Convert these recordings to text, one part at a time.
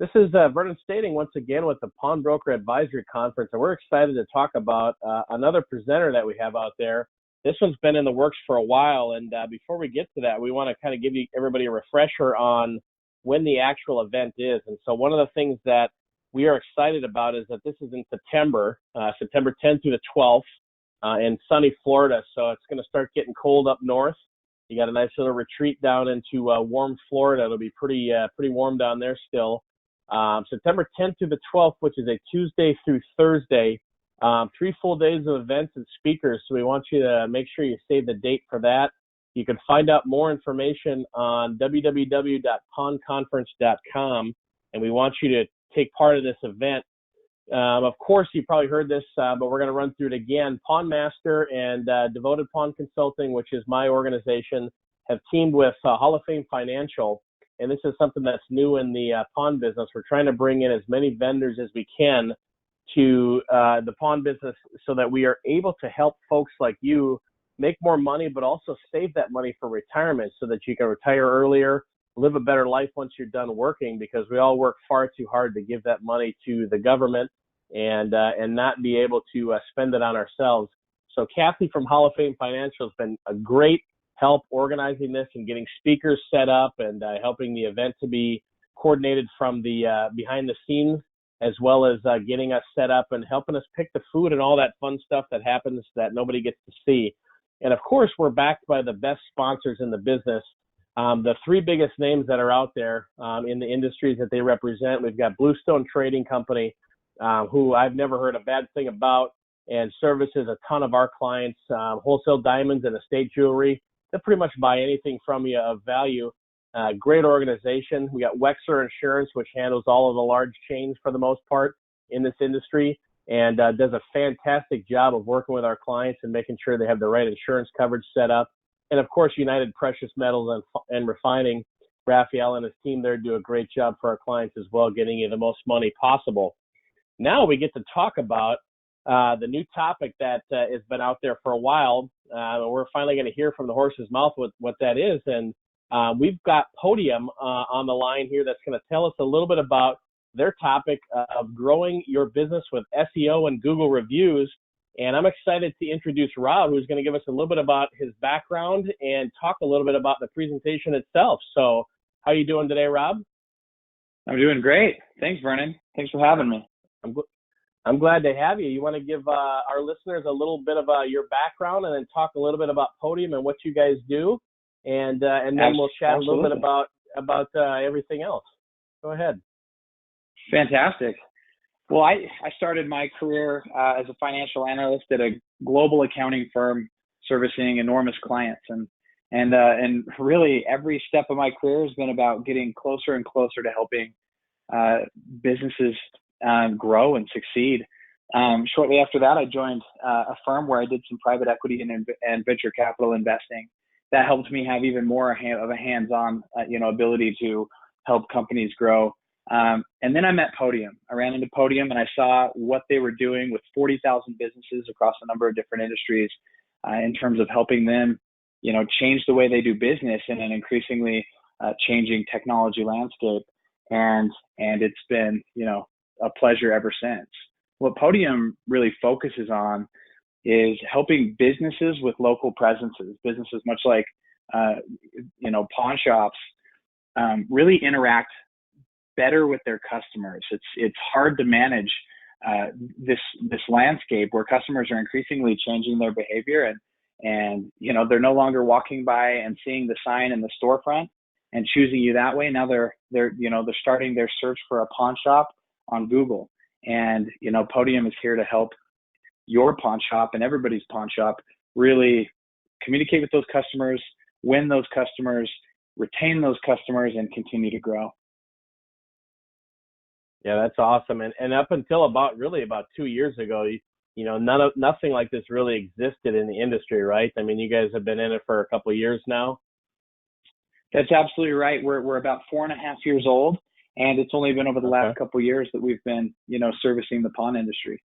This is Vernon Stating once again with the Pawnbroker Advisory Conference, and we're excited to talk about another presenter that we have out there. This one's been in the works for a while, and before we get to that, we want to kind of give everybody a refresher on when the actual event is. And so one of the things that we are excited about is that this is in September, September 10th through the 12th in sunny Florida. So it's going to start getting cold up north. You got a nice little retreat down into warm Florida. It'll be pretty warm down there still. September 10th through the 12th, which is a Tuesday through Thursday, 3 full days of events and speakers. So we want you to make sure you save the date for that. You can find out more information on www.pawnconference.com, and we want you to take part of this event. Of course, you probably heard this, but we're going to run through it again. Pawn Master and Devoted Pawn Consulting, which is my organization, have teamed with Hall of Fame Financial. And this is something that's new in the pawn business. We're trying to bring in as many vendors as we can to the pawn business so that we are able to help folks like you make more money, but also save that money for retirement so that you can retire earlier, live a better life once you're done working, because we all work far too hard to give that money to the government and not be able to spend it on ourselves. So Kathy from Hall of Fame Financial has been a great help organizing this and getting speakers set up and helping the event to be coordinated from the behind the scenes, as well as getting us set up and helping us pick the food and all that fun stuff that happens that nobody gets to see. And of course, we're backed by the best sponsors in the business. The 3 biggest names that are out there in the industries that they represent, we've got Bluestone Trading Company, who I've never heard a bad thing about, and services a ton of our clients, wholesale diamonds and estate jewelry. They'll pretty much buy anything from you of value. Great organization. We got Wexler Insurance, which handles all of the large chains for the most part in this industry, and does a fantastic job of working with our clients and making sure they have the right insurance coverage set up. And of course, United Precious Metals and Refining, Raphael and his team there do a great job for our clients as well, getting you the most money possible. Now we get to talk about the new topic that has been out there for a while. We're finally going to hear from the horse's mouth what that is. And we've got Podium on the line here that's going to tell us a little bit about their topic of growing your business with SEO and Google reviews. And I'm excited to introduce Rob, who's going to give us a little bit about his background and talk a little bit about the presentation itself. So how you doing today, Rob? I'm doing great. Thanks, Vernon. Thanks for having me. I'm glad to have you. You want to give our listeners a little bit of your background and then talk a little bit about Podium and what you guys do, and then we'll chat a little bit about everything else. Go ahead. Fantastic. Well, I started my career as a financial analyst at a global accounting firm servicing enormous clients, and really every step of my career has been about getting closer and closer to helping businesses grow and succeed. Shortly after that, I joined a firm where I did some private equity and venture capital investing. That helped me have even more of a hands-on, ability to help companies grow. And then I met Podium. I ran into Podium and I saw what they were doing with 40,000 businesses across a number of different industries in terms of helping them, change the way they do business in an increasingly changing technology landscape. And it's been, a pleasure ever since. What Podium really focuses on is helping businesses with local presences, businesses much like, pawn shops, really interact better with their customers. It's hard to manage this landscape where customers are increasingly changing their behavior and they're no longer walking by and seeing the sign in the storefront and choosing you that way. Now they're starting their search for a pawn shop on Google. And, Podium is here to help your pawn shop and everybody's pawn shop really communicate with those customers, win those customers, retain those customers, and continue to grow. Yeah, that's awesome. And up until about 2 years ago, nothing like this really existed in the industry, right? I mean, you guys have been in it for a couple of years now. That's absolutely right. We're about 4.5 years old. And it's only been over the last couple of years that we've been, servicing the pawn industry.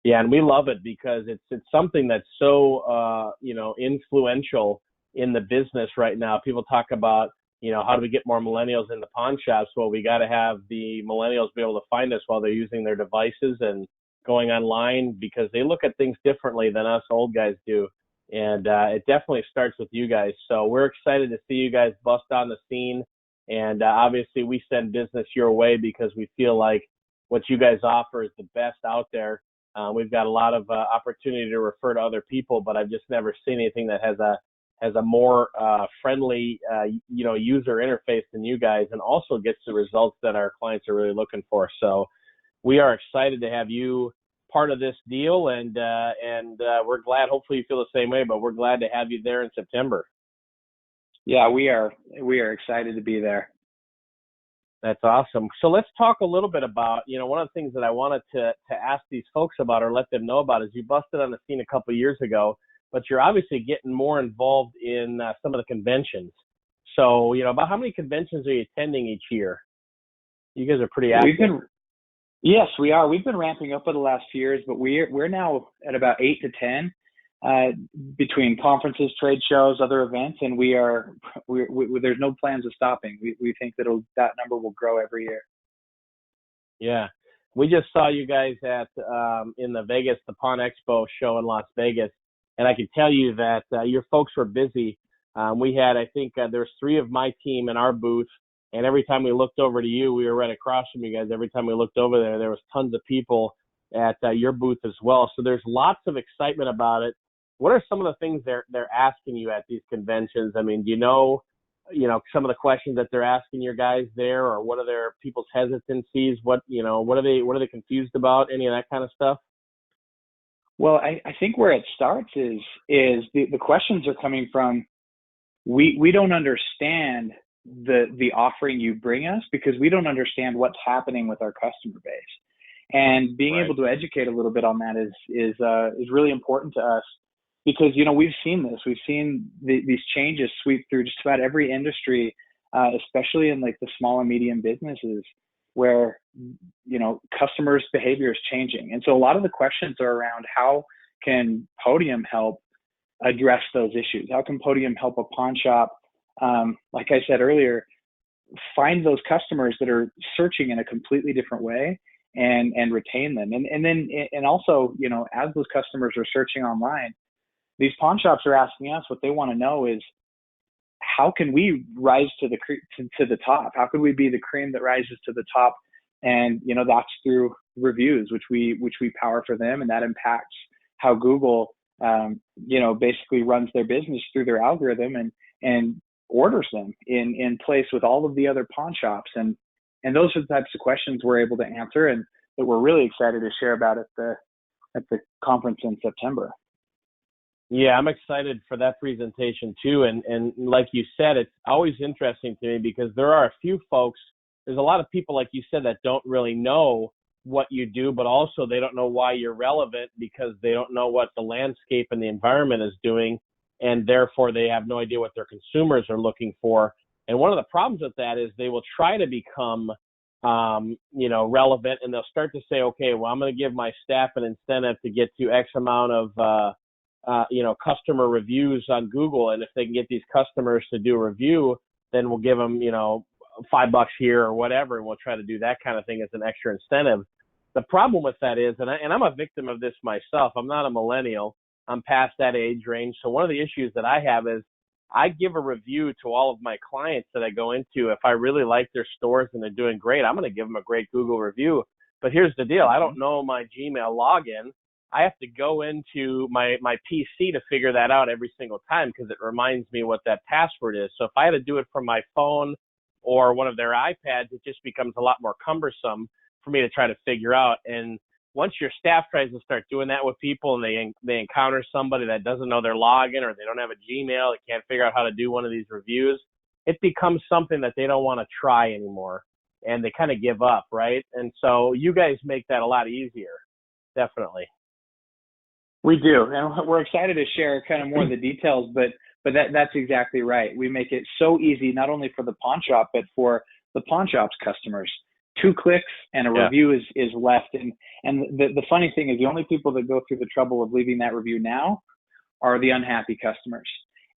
Yeah, and we love it because it's something that's so, influential in the business right now. People talk about, how do we get more millennials in the pawn shops? Well, we got to have the millennials be able to find us while they're using their devices and going online, because they look at things differently than us old guys do. And it definitely starts with you guys. So we're excited to see you guys bust on the scene. And obviously we send business your way because we feel like what you guys offer is the best out there. We've got a lot of opportunity to refer to other people, but I've just never seen anything that has a more friendly, user interface than you guys, and also gets the results that our clients are really looking for. So we are excited to have you part of this deal, and we're glad. Hopefully you feel the same way, but we're glad to have you there in September. Yeah, we are excited to be there. That's awesome. So let's talk a little bit about, one of the things that I wanted to ask these folks about or let them know about is you busted on the scene a couple of years ago, but you're obviously getting more involved in some of the conventions. So, about how many conventions are you attending each year? You guys are pretty active. Yes, we are. We've been ramping up for the last few years, but we're now at about 8 to 10 between conferences, trade shows, other events, and there's no plans of stopping. We think that number will grow every year. Yeah, we just saw you guys at in the Pawn Expo show in Las Vegas, and I can tell you that your folks were busy. We had, I think, there's 3 of my team in our booth. And every time we looked over to you, we were right across from you guys. Every time we looked over there was tons of people at your booth as well. So there's lots of excitement about it. What are some of the things they're asking you at these conventions? I mean, do you know some of the questions that they're asking your guys there, or what are their people's hesitancies? What are they confused about? Any of that kind of stuff? Well, I think where it starts is the questions are coming from, we don't understand the offering you bring us, because we don't understand what's happening with our customer base, and being able to educate a little bit on that is really important to us, because we've seen this. We've seen these changes sweep through just about every industry, especially in like the small and medium businesses, where customers' behavior is changing. And so a lot of the questions are around, how can Podium help address those issues? How can Podium help a pawn shop, like I said earlier, find those customers that are searching in a completely different way and retain them? And also, as those customers are searching online, these pawn shops are asking us, what they want to know is, how can we rise to the top? How can we be the cream that rises to the top? And that's through reviews, which we power for them, and that impacts how Google basically runs their business through their algorithm and orders them in place with all of the other pawn shops. And those are the types of questions we're able to answer, and that we're really excited to share about at the conference in September. Yeah, I'm excited for that presentation too. And like you said, it's always interesting to me, because there are a few folks, there's a lot of people, like you said, that don't really know what you do, but also they don't know why you're relevant, because they don't know what the landscape and the environment is doing, and therefore they have no idea what their consumers are looking for. And one of the problems with that is they will try to become relevant, and they'll start to say, okay, well, I'm going to give my staff an incentive to get to X amount of customer reviews on Google, and if they can get these customers to do a review, then we'll give them $5 here or whatever, and we'll try to do that kind of thing as an extra incentive. The problem with that is, and I'm a victim of this myself, I'm not a millennial, I'm past that age range. So one of the issues that I have is, I give a review to all of my clients that I go into. If I really like their stores and they're doing great, I'm going to give them a great Google review. But here's the deal. I don't know my Gmail login. I have to go into my PC to figure that out every single time, because it reminds me what that password is. So if I had to do it from my phone or one of their iPads, it just becomes a lot more cumbersome for me to try to figure out. And once your staff tries to start doing that with people, and they encounter somebody that doesn't know their login, or they don't have a Gmail, they can't figure out how to do one of these reviews, it becomes something that they don't want to try anymore, and they kind of give up, right? And so you guys make that a lot easier, definitely. We do, and we're excited to share kind of more of the details, but that's exactly right. We make it so easy, not only for the pawn shop, but for the pawn shop's customers. 2 clicks and a review is left. And the funny thing is, the only people that go through the trouble of leaving that review now are the unhappy customers.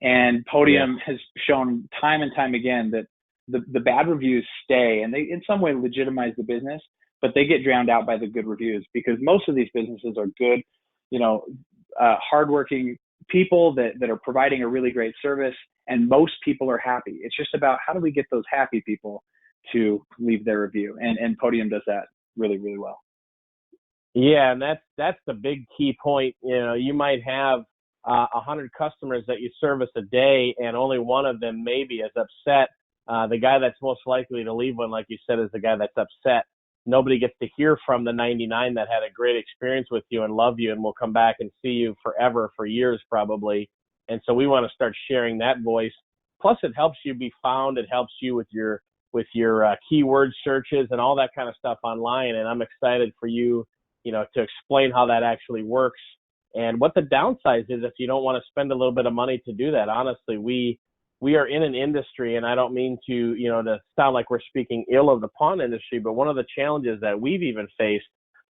And Podium has shown time and time again that the bad reviews stay, and they in some way legitimize the business, but they get drowned out by the good reviews, because most of these businesses are good, hardworking people that are providing a really great service, and most people are happy. It's just about how do we get those happy people to leave their review, and Podium does that really, really well. Yeah, and that's the big key point. You might have 100 customers that you service a day, and only one of them maybe is upset. The guy that's most likely to leave one, like you said, is the guy that's upset. Nobody gets to hear from the 99 that had a great experience with you and love you and will come back and see you forever, for years probably. And so we want to start sharing that voice. Plus, it helps you be found. It helps you with your keyword searches and all that kind of stuff online. And I'm excited for you, to explain how that actually works and what the downside is if you don't want to spend a little bit of money to do that. Honestly, we are in an industry, and I don't mean to, to sound like we're speaking ill of the pawn industry, but one of the challenges that we've even faced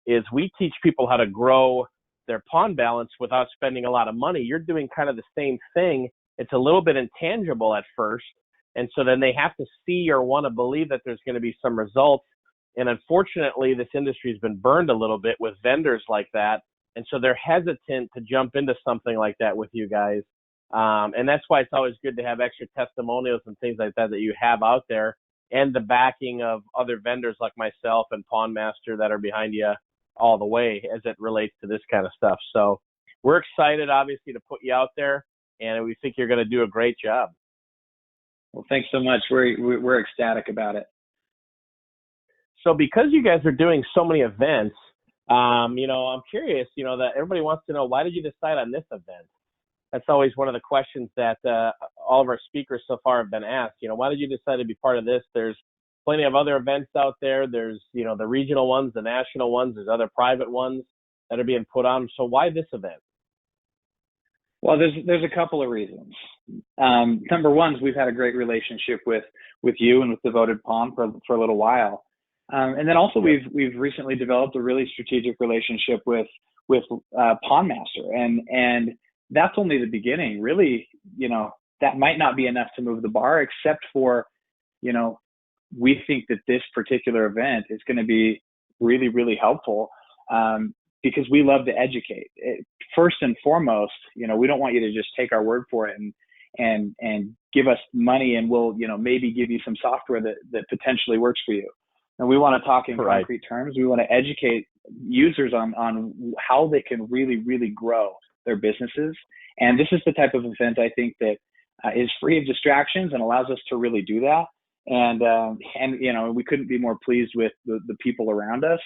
is we teach people how to grow their pawn balance without spending a lot of money. You're doing kind of the same thing. It's a little bit intangible at first, and so then they have to see or want to believe that there's going to be some results. And unfortunately, this industry has been burned a little bit with vendors like that, and so they're hesitant to jump into something like that with you guys. And that's why it's always good to have extra testimonials and things like that you have out there, and the backing of other vendors like myself and Pawn Master that are behind you all the way as it relates to this kind of stuff. So we're excited, obviously, to put you out there, and we think you're going to do a great job. Well, thanks so much. We're ecstatic about it. So because you guys are doing so many events, I'm curious, that everybody wants to know, why did you decide on this event? That's always one of the questions that all of our speakers so far have been asked. Why did you decide to be part of this? There's plenty of other events out there. There's, the regional ones, the national ones. There's other private ones that are being put on. So why this event? Well, there's a couple of reasons. Number one is we've had a great relationship with you and with Devoted Pawn for a little while. And then also we've recently developed a really strategic relationship with Pawn Master, and that's only the beginning. Really, that might not be enough to move the bar, except for, we think that this particular event is going to be really, really helpful, because we love to educate. First and foremost, we don't want you to just take our word for it and give us money, and we'll, maybe give you some software that potentially works for you. And we want to talk in concrete terms. We want to educate users on how they can really, really grow their businesses. And this is the type of event I think that is free of distractions and allows us to really do that. And we couldn't be more pleased with the people around us.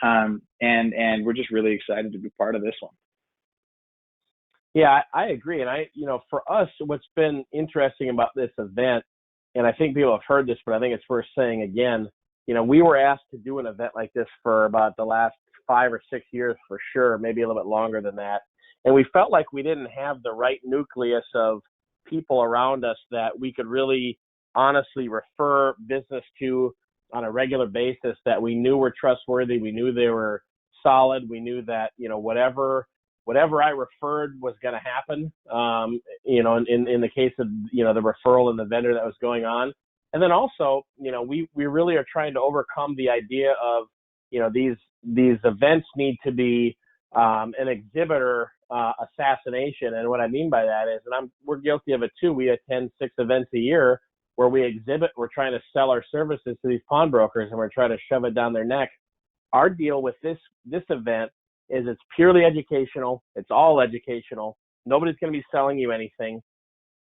And we're just really excited to be part of this one. Yeah, I agree. And for us, what's been interesting about this event, and I think people have heard this, but I think it's worth saying again, we were asked to do an event like this for about the last 5 or 6 years for sure, maybe a little bit longer than that. And we felt like we didn't have the right nucleus of people around us that we could really honestly refer business to on a regular basis, that we knew were trustworthy. We knew they were solid. We knew that, whatever I referred was going to happen, in the case of, the referral and the vendor that was going on. And then also, we really are trying to overcome the idea of, these events need to be an exhibitor assassination. And what I mean by that is, and we're guilty of it too, we attend 6 events a year where we exhibit, we're trying to sell our services to these pawnbrokers, and we're trying to shove it down their neck. Our deal with this event is it's purely educational. It's all educational. Nobody's going to be selling you anything.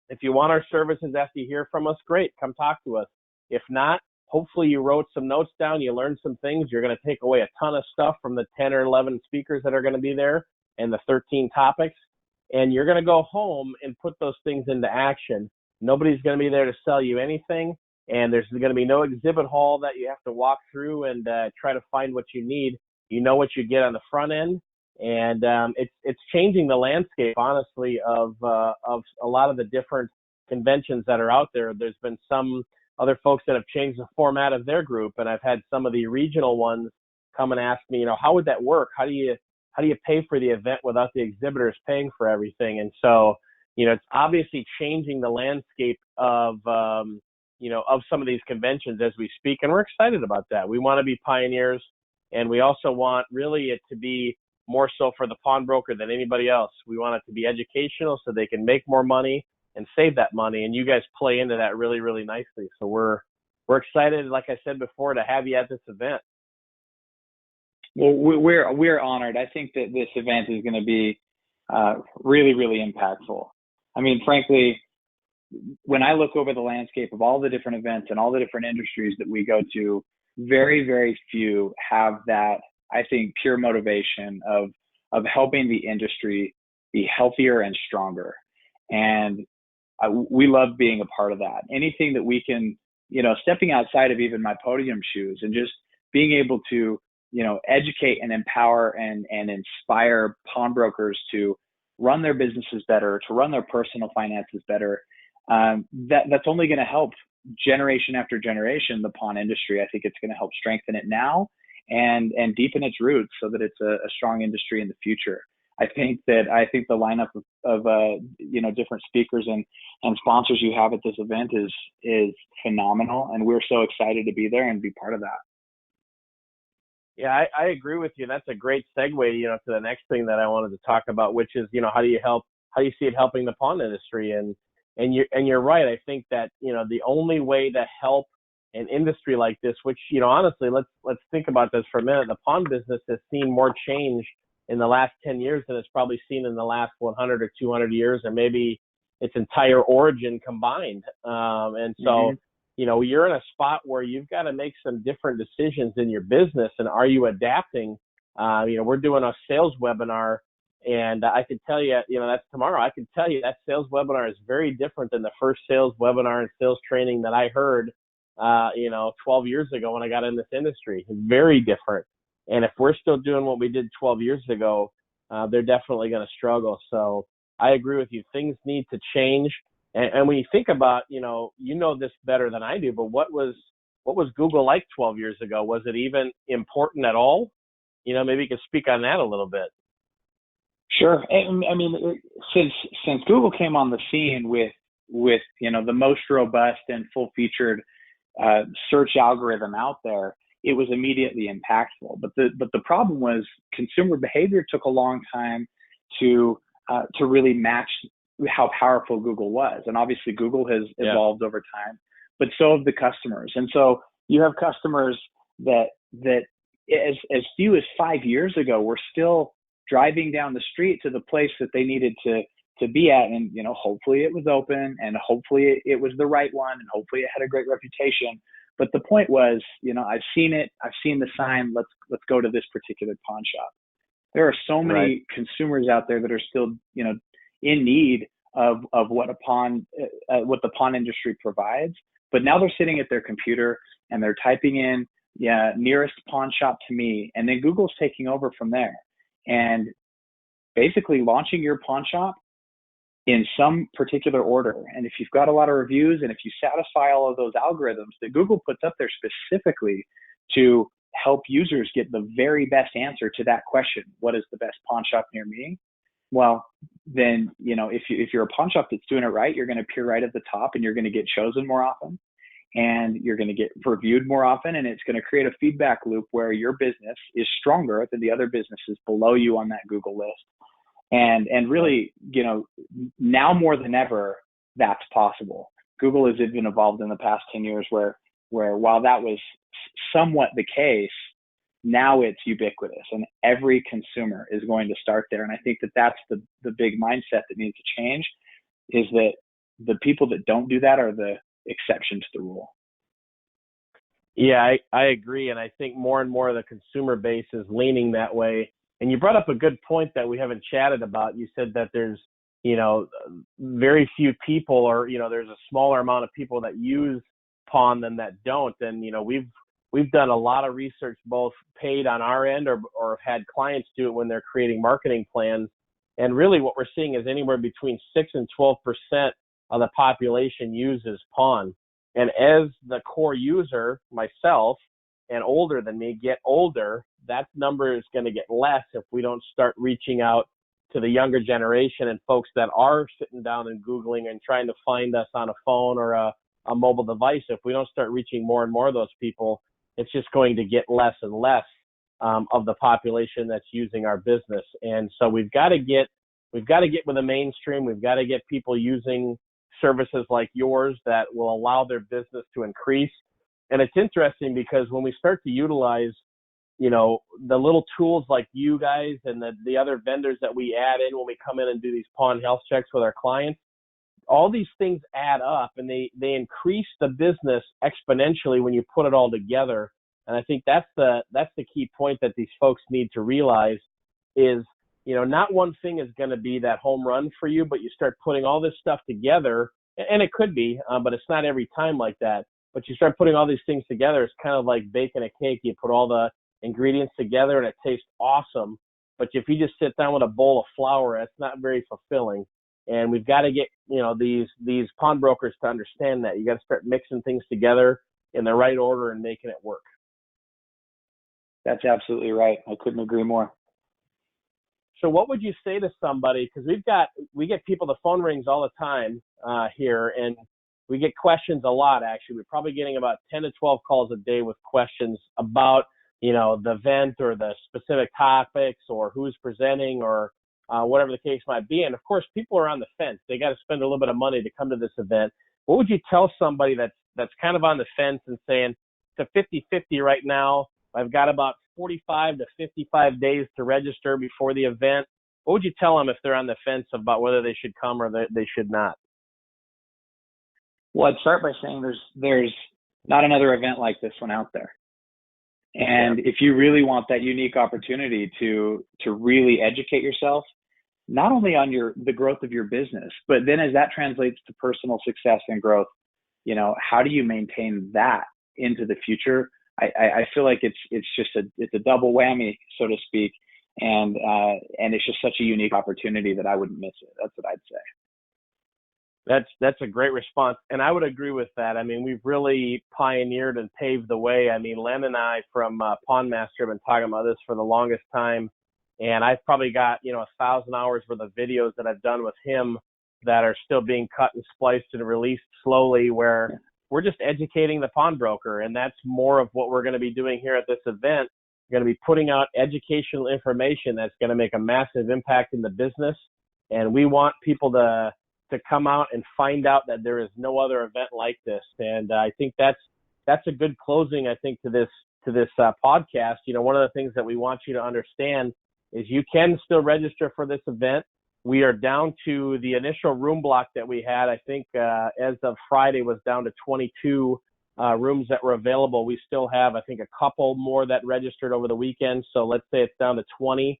If you want our services after you hear from us, great, come talk to us. If not, hopefully you wrote some notes down, you learned some things. You're going to take away a ton of stuff from the 10 or 11 speakers that are going to be there and the 13 topics, and you're going to go home and put those things into action. Nobody's going to be there to sell you anything, and there's going to be no exhibit hall that you have to walk through and try to find what you need. You know what you get on the front end, and it's changing the landscape, honestly, of a lot of the different conventions that are out there. There's been some other folks that have changed the format of their group, and I've had some of the regional ones come and ask me, how would that work? How do you pay for the event without the exhibitors paying for everything? And so, it's obviously changing the landscape of of some of these conventions as we speak, and we're excited about that. We want to be pioneers, and we also want really it to be more so for the pawnbroker than anybody else. We want it to be educational so they can make more money and save that money, and you guys play into that really, really nicely. So we're excited, like I said before, to have you at this event. Well, we're honored. I think that this event is going to be really, really impactful. I mean, frankly, when I look over the landscape of all the different events and all the different industries that we go to, very, very few have that, I think, pure motivation of helping the industry be healthier and stronger. And we love being a part of that. Anything that we can, stepping outside of even my podium shoes and just being able to, educate and empower and inspire pawnbrokers to run their businesses better, to run their personal finances better. That's only going to help generation after generation the pawn industry. I think it's going to help strengthen it now and deepen its roots so that it's a strong industry in the future. I think the lineup of different speakers and sponsors you have at this event is phenomenal, and we're so excited to be there and be part of that. Yeah, I agree with you. That's a great segue, to the next thing that I wanted to talk about, which is, how do you see it helping the pawn industry? And you're right. I think that, the only way to help an industry like this, which, honestly, let's think about this for a minute. The pawn business has seen more change in the last 10 years than it's probably seen in the last 100 or 200 years, or maybe its entire origin combined. And so, you're in a spot where you've got to make some different decisions in your business. And are you adapting? We're doing a sales webinar, and I can tell you, that's tomorrow. I can tell you that sales webinar is very different than the first sales webinar and sales training that I heard, 12 years ago when I got in this industry. Very different. And if we're still doing what we did 12 years ago, they're definitely going to struggle. So I agree with you. Things need to change. And when you think about, this better than I do, but what was Google like 12 years ago? Was it even important at all? Maybe you could speak on that a little bit. Sure. I mean, since Google came on the scene with the most robust and full-featured search algorithm out there, it was immediately impactful. But the problem was consumer behavior took a long time to really match how powerful Google was. And obviously Google has evolved over time, but so have the customers. And so you have customers that as few as 5 years ago were still driving down the street to the place that they needed to be at. And, hopefully it was open, and hopefully it was the right one, and hopefully it had a great reputation. But the point was, I've seen it, I've seen the sign, let's go to this particular pawn shop. There are so many consumers out there that are still, in need of what the pawn industry provides. But now they're sitting at their computer and they're typing in, nearest pawn shop to me. And then Google's taking over from there and basically launching your pawn shop in some particular order. And if you've got a lot of reviews, and if you satisfy all of those algorithms that Google puts up there specifically to help users get the very best answer to that question, what is the best pawn shop near me? Well, then, if you're a pawn shop that's doing it right, you're going to appear right at the top, and you're going to get chosen more often, and you're going to get reviewed more often. And it's going to create a feedback loop where your business is stronger than the other businesses below you on that Google list. And really, now more than ever, that's possible. Google has even evolved in the past 10 years where while that was somewhat the case, now it's ubiquitous, and every consumer is going to start there. And I think that that's the big mindset that needs to change, is that the people that don't do that are the exception to the rule. Yeah, I agree. And I think more and more of the consumer base is leaning that way. And you brought up a good point that we haven't chatted about. You said that there's, very few people, or, there's a smaller amount of people that use pawn than that don't. And, we've done a lot of research, both paid on our end or had clients do it when they're creating marketing plans. And really what we're seeing is anywhere between 6 and 12% of the population uses pawn. And as the core user, myself, and older than me, get older, that number is going to get less if we don't start reaching out to the younger generation and folks that are sitting down and Googling and trying to find us on a phone or a a mobile device, if we don't start reaching more and more of those people, it's just going to get less and less of the population that's using our business. And so we've got to get with the mainstream. We've got to get people using services like yours that will allow their business to increase. And it's interesting because when we start to utilize, the little tools like you guys and the other vendors that we add in when we come in and do these pawn health checks with our clients, all these things add up and they increase the business exponentially when you put it all together. And I think that's the key point that these folks need to realize is, not one thing is going to be that home run for you, but you start putting all this stuff together, and it could be, but it's not every time like that. But you start putting all these things together, it's kind of like baking a cake. You put all the ingredients together and it tastes awesome. But if you just sit down with a bowl of flour, it's not very fulfilling. And we've got to get, these pawnbrokers to understand that. You got to start mixing things together in the right order and making it work. That's absolutely right. I couldn't agree more. So what would you say to somebody, because we get people, the phone rings all the time here, and we get questions a lot, actually. We're probably getting about 10 to 12 calls a day with questions about, the event or the specific topics or who's presenting or whatever the case might be. And of course, people are on the fence. They got to spend a little bit of money to come to this event. What would you tell somebody that's kind of on the fence and saying it's a 50-50 right now? I've got about 45 to 55 days to register before the event. What would you tell them if they're on the fence about whether they should come or they should not? Well, I'd start by saying there's not another event like this one out there. And if you really want that unique opportunity to really educate yourself, not only on the growth of your business, but then as that translates to personal success and growth, how do you maintain that into the future? I feel like it's a double whammy, so to speak, and it's just such a unique opportunity that I wouldn't miss it. That's what I'd say. That's a great response, and I would agree with that. I mean, we've really pioneered and paved the way. I mean, Len and I from Pawn Master have been talking about this for the longest time, and I've probably got 1,000 hours worth of videos that I've done with him that are still being cut and spliced and released slowly, where we're just educating the pawnbroker, and that's more of what we're going to be doing here at this event. We're going to be putting out educational information that's going to make a massive impact in the business, and we want people to come out and find out that there is no other event like this. And I think that's a good closing, I think, to this podcast. One of the things that we want you to understand is you can still register for this event. We are down to the initial room block that we had. I think as of Friday was down to 22 rooms that were available. We still have, I think, a couple more that registered over the weekend. So let's say it's down to 20.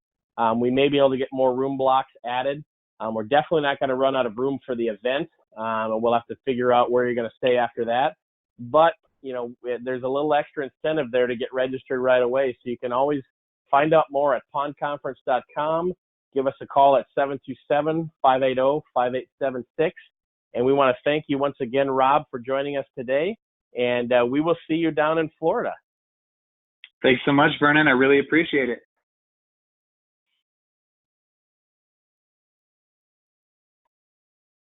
We may be able to get more room blocks added. We're definitely not going to run out of room for the event. We'll have to figure out where you're going to stay after that. But, there's a little extra incentive there to get registered right away. So you can always find out more at pawnconference.com. Give us a call at 727-580-5876. And we want to thank you once again, Rob, for joining us today. And we will see you down in Florida. Thanks so much, Vernon. I really appreciate it.